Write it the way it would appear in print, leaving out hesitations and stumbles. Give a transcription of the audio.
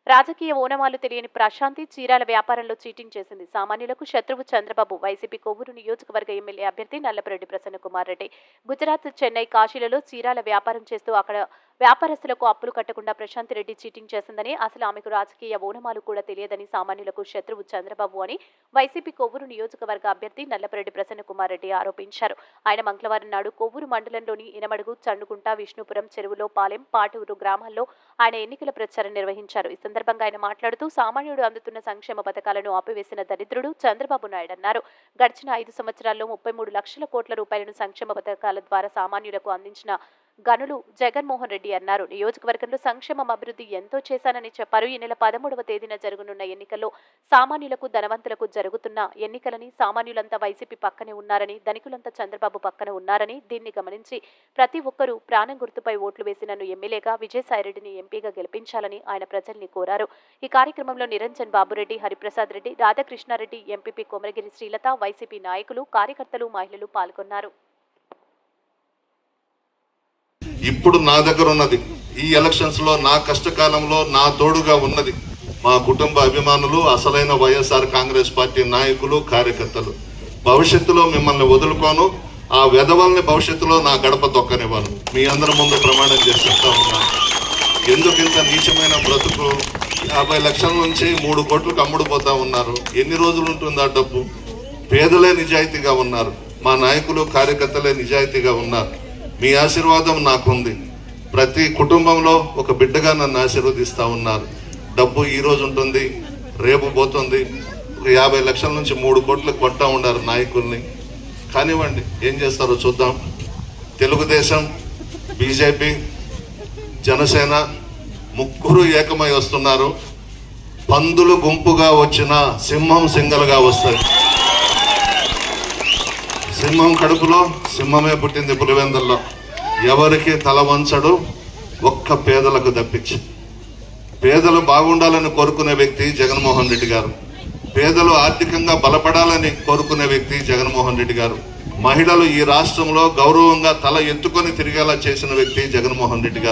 రాజకీయ ఓనమాలు తెలియని ప్రశాంతి చీరాల వ్యాపారంలో చీటింగ్ చేసింది. సామాన్యులకు శత్రువు చంద్రబాబు. వైసీపీ కొవ్వూరు నియోజకవర్గ ఎమ్మెల్యే అభ్యర్థి నల్లపురెడ్డి ప్రసన్న కుమార్ రెడ్డి గుజరాత్, చెన్నై, కాశీలలో చీరాల వ్యాపారం చేస్తూ అక్కడ వ్యాపారస్తులకు అప్పులు కట్టకుండా ప్రశాంత్ రెడ్డి చీటింగ్ చేసిందని, అసలు ఆమెకు రాజకీయ ఓనమాలు కూడా తెలియదని, సామాన్యులకు శత్రువు చంద్రబాబు అని వైసీపీ కొవ్వూరు నియోజకవర్గ అభ్యర్థి నల్లపురెడ్డి ప్రసన్న కుమార్ రెడ్డి ఆరోపించారు. ఆయన మంగళవారం నాడు కొవ్వూరు మండలంలోని ఇనమడుగు, చండుకుంట, విష్ణుపురం, చెరువులో పాలెం, పాటూరు గ్రామాల్లో ఆయన ఎన్నికల ప్రచారం నిర్వహించారు. ఈ సందర్భంగా ఆయన మాట్లాడుతూ సామాన్యుడు అందుతున్న సంక్షేమ పథకాలను ఆపివేసిన దరిద్రుడు చంద్రబాబు నాయుడు అన్నారు. గడిచిన 5 సంవత్సరాల్లో 33 లక్షల కోట్ల రూపాయలను సంక్షేమ పథకాల ద్వారా సామాన్యులకు అందించిన గనులు జగన్మోహన్ రెడ్డి అన్నారు. నియోజకవర్గంలో సంక్షేమం, అభివృద్ధి ఎంతో చేశానని చెప్పారు. ఈ నెల 13వ తేదీన జరగనున్న ఎన్నికల్లో సామాన్యులకు, ధనవంతులకు జరుగుతున్న ఎన్నికలని సామాన్యులంతా వైసీపీ పక్కనే ఉన్నారని, ధనికులంతా చంద్రబాబు పక్కన ఉన్నారని, దీన్ని గమనించి ప్రతి ఒక్కరూ ప్రాణం గుర్తుపై ఓట్లు వేసి నన్ను ఎమ్మెల్యేగా, విజయసాయిరెడ్డిని ఎంపీగా గెలిపించాలని ఆయన ప్రజల్ని కోరారు. ఈ కార్యక్రమంలో నిరంజన్ బాబురెడ్డి, హరిప్రసాద్ రెడ్డి, రాధాకృష్ణారెడ్డి, ఎంపీపీ కొమరగిరి శ్రీలత, వైసీపీ నాయకులు, కార్యకర్తలు, మహిళలు పాల్గొన్నారు. ఇప్పుడు నా దగ్గర ఉన్నది, ఈ ఎలక్షన్స్ లో నా కష్టకాలంలో నా తోడుగా ఉన్నది మా కుటుంబ అభిమానులు, అసలైన వైఎస్ఆర్ కాంగ్రెస్ పార్టీ నాయకులు, కార్యకర్తలు. భవిష్యత్తులో మిమ్మల్ని వదులుకోను, ఆ వెధవల్ని భవిష్యత్తులో నా గడప తొక్కనివ్వను. మీ అందరి ముందు ప్రమాణం చేసి చెప్తా ఉన్నాను. ఎందుకు ఇంత నీచమైన బ్రతుకు? 50 లక్షల నుంచి 3 కోట్లకు అమ్ముడుపోతా ఉన్నారు. ఎన్ని రోజులు ఉంటుంది ఆ డబ్బు? పేదలే నిజాయితీగా ఉన్నారు, మా నాయకులు, కార్యకర్తలే నిజాయితీగా ఉన్నారు. మీ ఆశీర్వాదం నాకుంది. ప్రతి కుటుంబంలో ఒక బిడ్డగా నన్ను ఆశీర్వదిస్తూ ఉన్నారు. డబ్బు ఈ రోజు ఉంటుంది, రేపు పోతుంది. ఒక 50 లక్షల నుంచి 3 కోట్లకు కొంటా ఉన్నారు నాయకుల్ని. కానివ్వండి, ఏం చేస్తారో చూద్దాం. తెలుగుదేశం, బీజేపీ, జనసేన ముగ్గురు ఏకమై వస్తున్నారు. పందులు గుంపుగా వచ్చిన సింహం సింగల్గా వస్తుంది. సింహం కడుపులో సింహమే పుట్టింది పులివెందుల్లో. ఎవరికి తల వంచడు, ఒక్క పేదలకు తప్పించి. పేదలు బాగుండాలని కోరుకునే వ్యక్తి జగన్మోహన్ రెడ్డి గారు. పేదలు ఆర్థికంగా బలపడాలని కోరుకునే వ్యక్తి జగన్మోహన్ రెడ్డి గారు. మహిళలు ఈ రాష్ట్రంలో గౌరవంగా తల ఎత్తుకొని తిరిగేలా చేసిన వ్యక్తి జగన్మోహన్ రెడ్డి గారు.